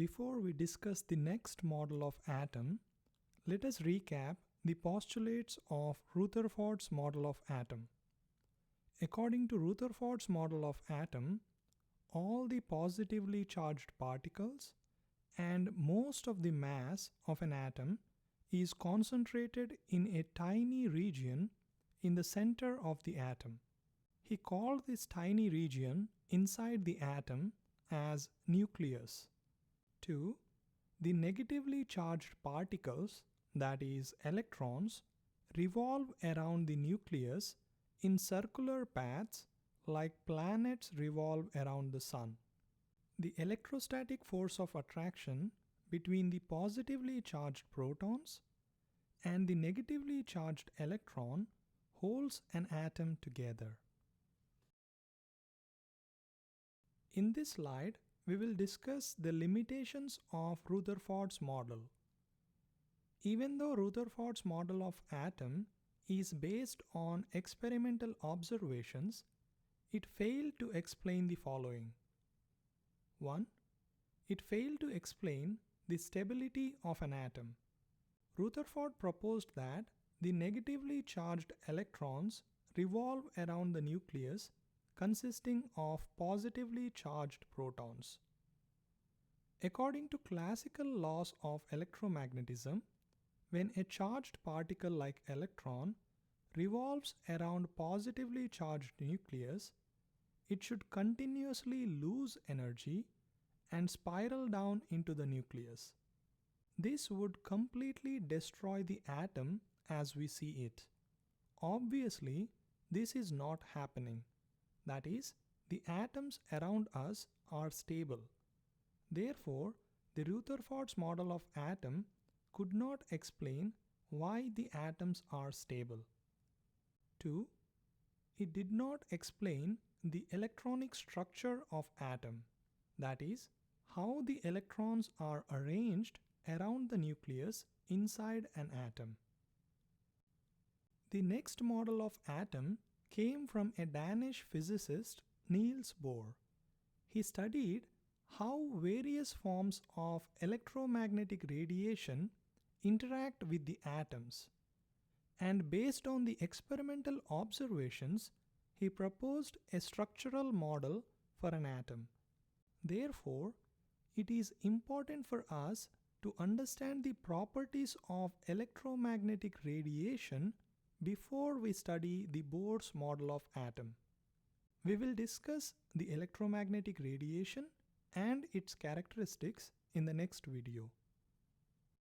Before we discuss the next model of atom, let us recap the postulates of Rutherford's model of atom. According to Rutherford's model of atom, all the positively charged particles and most of the mass of an atom is concentrated in a tiny region in the center of the atom. He called this tiny region inside the atom as nucleus. 2. The negatively charged particles, that is electrons, revolve around the nucleus in circular paths like planets revolve around the sun. The electrostatic force of attraction between the positively charged protons and the negatively charged electron holds an atom together. In this slide, we will discuss the limitations of Rutherford's model. Even though Rutherford's model of atom is based on experimental observations, it failed to explain the following. 1. It failed to explain the stability of an atom. Rutherford proposed that the negatively charged electrons revolve around the nucleus consisting of positively charged protons. According to classical laws of electromagnetism, when a charged particle like electron revolves around positively charged nucleus, it should continuously lose energy and spiral down into the nucleus. This would completely destroy the atom as we see it. Obviously, this is not happening. That is, the atoms around us are stable. Therefore, the Rutherford's model of atom could not explain why the atoms are stable. 2. It did not explain the electronic structure of atom. That is, how the electrons are arranged around the nucleus inside an atom. The next model of atom came from a Danish physicist, Niels Bohr. He studied how various forms of electromagnetic radiation interact with the atoms, and based on the experimental observations, he proposed a structural model for an atom. Therefore, it is important for us to understand the properties of electromagnetic radiation before we study the Bohr's model of atom. We will discuss the electromagnetic radiation and its characteristics in the next video.